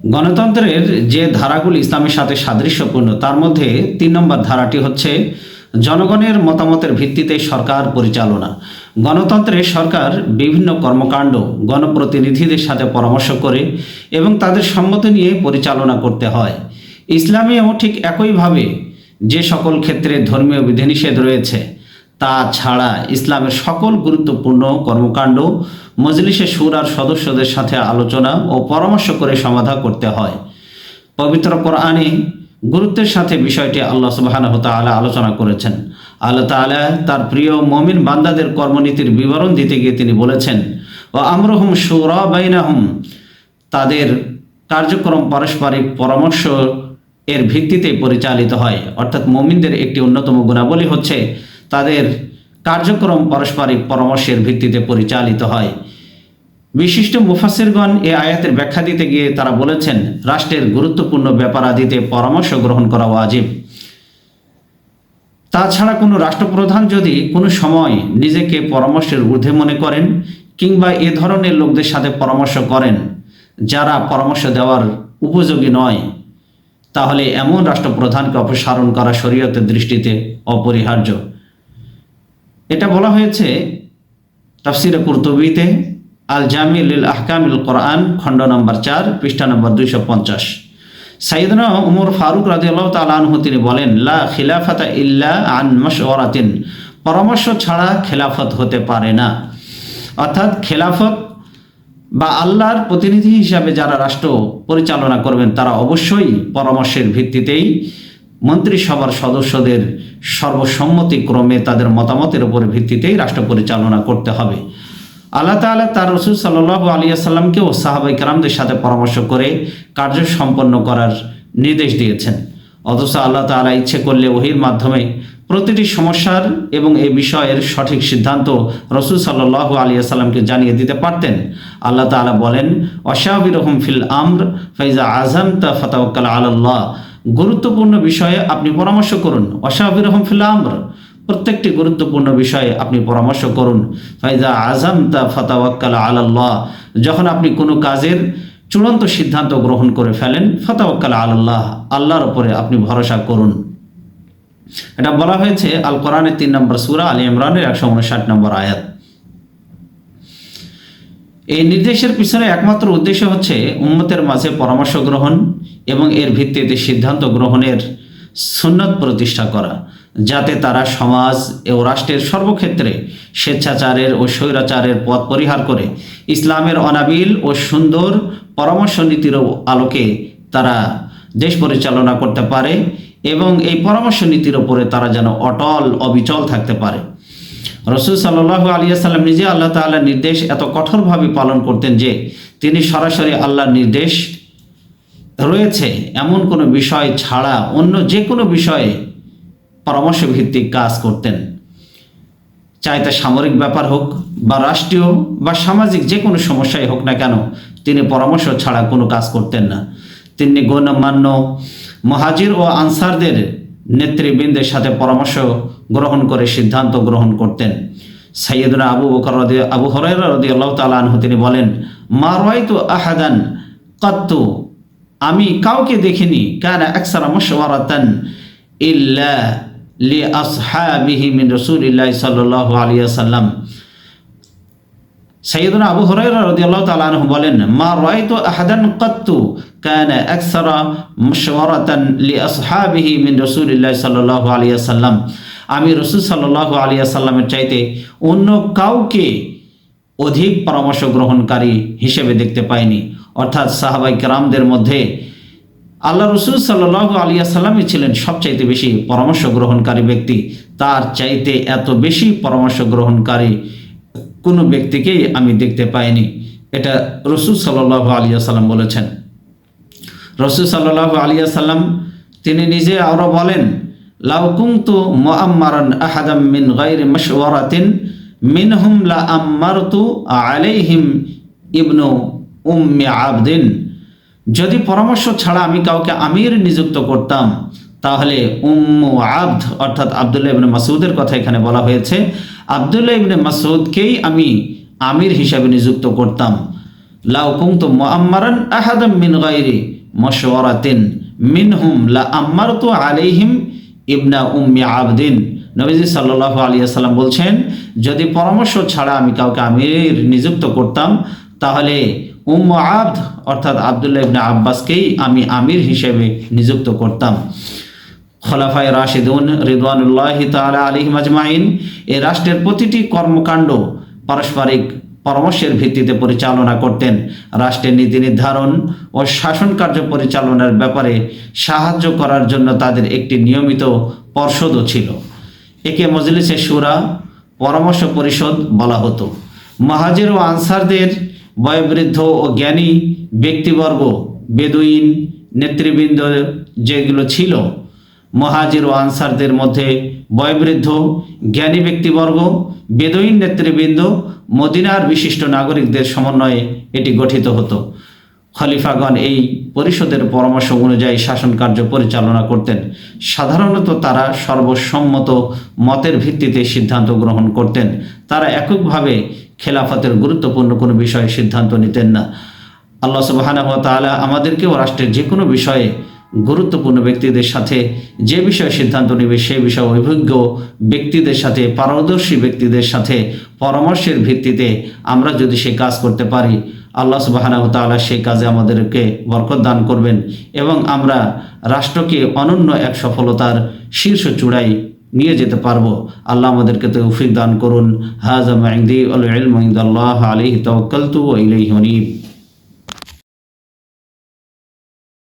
গণতন্ত্রের যে ধারাগুলি ইসলামের সাথে সাদৃশ্যপূর্ণ তার মধ্যে ৩ নম্বর ধারাটি হচ্ছে জনগণের মতামতের ভিত্তিতে সরকার পরিচালনা। গণতন্ত্রে সরকার বিভিন্ন কর্মকাণ্ড গণপ্রতিনিধিদের সাথে পরামর্শ করে এবং তাদের সম্মতি নিয়ে পরিচালনা করতে হয়। ইসলামেও ঠিক একইভাবে যে সকল ক্ষেত্রে ধর্মীয় বিধিনিষেধ রয়েছে তা ছাড়া ইসলামের সকল গুরুত্বপূর্ণ কর্মকাণ্ড মজলিসে শুরার সদস্যদের সাথে আলোচনা ও পরামর্শ করে সমাধান করতে হয়। পবিত্র কোরআনে গুরুত্বের সাথে বিষয়টি আল্লাহ সুবহানাহু ওয়া তাআলা আলোচনা করেছেন। আল্লাহ তাআলা তার প্রিয় মুমিন বান্দাদের কর্মনীতির বিবরণ দিতে গিয়ে তিনি বলেছেন, ওয়া আমরুহুম শুরা বাইনাহুম, তাদের কার্যক্রম পারস্পরিক পরামর্শ এর ভিত্তিতে পরিচালিত হয়। অর্থাৎ মুমিনদের একটি অন্যতম গুণাবলী হচ্ছে তাদের কার্যক্রম পারস্পরিক পরামর্শের ভিত্তিতে পরিচালিত হয়। বিশিষ্ট মুফাসসিরগণ এই আয়াতের ব্যাখ্যা দিতে গিয়ে তারা বলেছেন, রাষ্ট্রের গুরুত্বপূর্ণ ব্যাপারাদিতে পরামর্শ গ্রহণ করা ওয়াজিব। তাছাড়া কোনো রাষ্ট্রপ্রধান যদি কোনো সময় নিজেকে পরামর্শের ঊর্ধ্বে মনে করেন কিংবা এ ধরনের লোকদের সাথে পরামর্শ করেন যারা পরামর্শ দেওয়ার উপযোগী নয়, তাহলে এমন রাষ্ট্রপ্রধানকে অপসারণ করা শরীয়তের দৃষ্টিতে অপরিহার্য। এটা বলা হয়েছে তাফসিরে কুরতুবীতে আল জামি লিল আহকামিল কোরআন খণ্ড নম্বর 4 পৃষ্ঠা নম্বর 250। সাইয়েদনা উমর ফারুক রাদিয়াল্লাহু তাআলা আনহু তিনি বলেন, লা খিলাফাতা ইল্লা আন মাশওয়ারাতিন, পরামর্শ ছাড়া খেলাফত হতে পারে না। অর্থাৎ খেলাফত বা আল্লাহর প্রতিনিধি হিসাবে যারা রাষ্ট্র পরিচালনা করবেন তারা অবশ্যই পরামর্শের ভিত্তিতেই মন্ত্রিসভার সদস্যদের সর্বসম্মতিক্রমে তাদের মতামতের উপর ভিত্তিতেই রাষ্ট্র পরিচালনা করতে হবে। আল্লাহ তাআলা তার রাসূল সাল্লাল্লাহু আলাইহি ওয়াসাল্লামকেও সাহাবায়ে কেরামদের সাথে পরামর্শ করে কার্য সম্পন্ন করার নির্দেশ দিয়েছেন। অথচ আল্লাহ তাআলা ইচ্ছে করলে ওহীর মাধ্যমে প্রতিটি সমস্যার এবং এই বিষয়ের সঠিক সিদ্ধান্ত রাসূল সাল্লাল্লাহু আলাইহি ওয়াসাল্লামকে জানিয়ে দিতে পারতেন। আল্লাহ তাআলা বলেন, ওয়াশাবিরহুম ফিল আমর ফাইজা আযামতা ফাতাওয়াক্কাল আলাল্লাহ, গুরুত্বপূর্ণ বিষয়ে আপনি পরামর্শ করুন। ওয়াশাবিরহুম ফিল আমর, প্রত্যেকটি গুরুত্বপূর্ণ বিষয়ে আপনি পরামর্শ করুন। ফাইজা আযামতা ফাতাওয়াক্কাল আলাল্লাহ, যখন আপনি কোনো কাজের চূড়ান্ত সিদ্ধান্ত গ্রহণ করে ফেলেন, ফাতাওয়াক্কাল আলাল্লাহ, আল্লাহর উপরে আপনি ভরসা করুন। এটা বলা হয়েছে আল কোরআনের 3 নম্বর সূরা আলী ইমরানের 159 নম্বর আয়াত। এই নির্দেশের পিছনে একমাত্র উদ্দেশ্য হচ্ছে উম্মতের মাঝে পরামর্শ গ্রহণ এবং এর ভিত্তিতে সিদ্ধান্ত গ্রহণের সুন্নত প্রতিষ্ঠা করা, যাতে তারা সমাজ ও রাষ্ট্রের সর্বক্ষেত্রে স্বেচ্ছাচারের ও স্বৈরাচারের পথ পরিহার করে ইসলামের অনাবিল ও সুন্দর পরামর্শ নীতির আলোকে তারা দেশ পরিচালনা করতে পারে এবং এই পরামর্শ নীতির ওপরে তারা যেন অটল অবিচল থাকতে পারে। রাসূল সাল্লাল্লাহু আলাইহি ওয়াসাল্লাম নিজে আল্লাহ তাআলার নির্দেশ এত কঠোরভাবে পালন করতেন যে তিনি সরাসরি আল্লাহর নির্দেশ রয়েছে এমন কোনো বিষয় ছাড়া অন্য যে কোনো বিষয়ে পরামর্শ ভিত্তিক কাজ করতেন। চাই তা সামরিক ব্যাপার হোক বা রাষ্ট্রীয় বা সামাজিক যে কোনো সমস্যাই হোক না কেন, তিনি পরামর্শ ছাড়া কোনো কাজ করতেন না। তিনি গণ্যমান্য মুহাজির ও আনসারদের নেতৃবৃন্দের সাথে পরামর্শ গ্রহণ করে সিদ্ধান্ত গ্রহণ করতেন। সাইয়েদনা আবু হুরায়রা রাদিয়াল্লাহু তাআলা আনহু তিনি বলেন, মা রাআইতু আহাদান কাত্তু, আমি কাউকে দেখিনি কানা আকসারা মাশওয়ারাতান ইল্লা লি আসহাবিহি মিন রাসূলিল্লাহি সাল্লাল্লাহু আলাইহি ওয়াসাল্লাম। সাইয়েদনা আবু হুরায়রা রাদিয়াল্লাহু তাআলা আনহু বলেন, মা রাআইতু আহাদান কাত্তু কানা আকসারা মাশওয়ারাতান লি আসহাবিহি মিন রাসূলিল্লাহি সাল্লাল্লাহু আলাইহি ওয়াসাল্লাম, আমি রাসূল সাল্লাল্লাহু আলাইহি ওয়াসাল্লামের চাইতে অন্য কাউকে অধিক পরামর্শ গ্রহণকারী হিসেবে দেখতে পাইনি। অর্থাৎ সাহাবায়ে কেরামদের মধ্যে আল্লাহ রাসূল সাল্লাল্লাহু আলাইহি ওয়াসাল্লামই ছিলেন সবচাইতে বেশি পরামর্শ গ্রহণকারী ব্যক্তি। তার চাইতে এত বেশি পরামর্শ গ্রহণকারী কোনো ব্যক্তিকেই আমি দেখতে পাইনি। এটা রাসূল সাল্লাল্লাহু আলাইহি ওয়াসাল্লাম বলেছেন। রাসূল সাল্লাল্লাহু আলাইহি ওয়াসাল্লাম তিনি নিজে আরো বলেন, লাউ কুনতু মুআম্মারান আহাদাম মিন গায়রি মাশওয়ারাতিন মিনহুম লা আম্মারতু আলাইহিম ইবনু উম্মি আবদিন, যদি পরামর্শ ছাড়া আমি কাউকে আমির নিযুক্ত করতাম তাহলে উম্মু আবদ অর্থাৎ আব্দুল্লাহ ইবনে মাসউদের কথা এখানে বলা হয়েছে, আব্দুল্লাহ ইবনে মাসউদকেই আমি আমির হিসাবে নিযুক্ত করতাম। লাউ কুনতু মুআম্মারান আহাদাম মিন গায়রি মাশওয়ারাতিন মিনহুম লা আম্মারতু আলাইহিম ইবনা উম্মি আবদিন। নবীজি সাল্লাল্লাহু আলাইহি ওয়াসাল্লাম বলছেন, যদি পরামর্শ ছাড়া আমি কাউকে আমির নিযুক্ত করতাম তাহলে উম্মু আবদ অর্থাৎ আব্দুল্লাহ ইবনে আব্বাসকেই আমি আমির হিসেবে নিযুক্ত করতাম। খলাফায়ে রাশিদুন রিদওয়ানুল্লাহি তাআলা আলাইহিম আজমাইন এই রাষ্ট্রের প্রতিটি কর্মকাণ্ড পারস্পরিক পরামর্শের ভিত্তিতে পরিচালনা করতেন। রাষ্ট্রের নীতি নির্ধারণ ও শাসন কার্য পরিচালনার ব্যাপারে সাহায্য করার জন্য তাদের একটি নিয়মিত পর্ষদও ছিল। একে মজলিসে শুরা পরামর্শ পরিষদ বলা হতো। মুহাজির ও আনসারদের বয়োবৃদ্ধ ও জ্ঞানী ব্যক্তিবর্গ, বেদুইন নেতৃবৃন্দ যেগুলো ছিল, মুহাজির ও আনসারদের মধ্যে বয়োবৃদ্ধ জ্ঞানী ব্যক্তিবর্গ, বেদুইন নেতৃবৃন্দ, মদিনার বিশিষ্ট নাগরিকদের সমন্বয়ে এটি গঠিত হতো। খলিফাগণ এই পরিষদের পরামর্শ অনুযায়ী শাসন কার্য পরিচালনা করতেন। সাধারণত তারা সর্বসম্মত মতের ভিত্তিতে সিদ্ধান্ত গ্রহণ করতেন। তারা এককভাবে খেলাফতের গুরুত্বপূর্ণ কোনো বিষয়ে সিদ্ধান্ত নিতেন না। আল্লাহ সুবহানাহু ওয়া তাআলা আমাদেরকেও রাষ্ট্রের যে কোনো বিষয়ে গুরুত্বপূর্ণ ব্যক্তিদের সাথে যে বিষয়ে সিদ্ধান্ত নেবে সেই বিষয়ে অভিজ্ঞ ব্যক্তিদের সাথে, পারদর্শী ব্যক্তিদের সাথে পরামর্শের ভিত্তিতে আমরা যদি সে কাজ করতে পারি, আল্লাহ সুবহানাহু ওয়া তাআলা সেই কাজে আমাদেরকে বরকত দান করবেন এবং আমরা রাষ্ট্রকে অনন্য এক সফলতার শীর্ষ চূড়ায় নিয়ে যেতে পারবো। আল্লাহ আমাদেরকে তৌফিক দান করুন। হাযা মা ইনদি ওয়াল ইলমু ইনদাল্লাহ আলাইহি তাওয়াক্কালতু ওয়া ইলাইহি উনীব।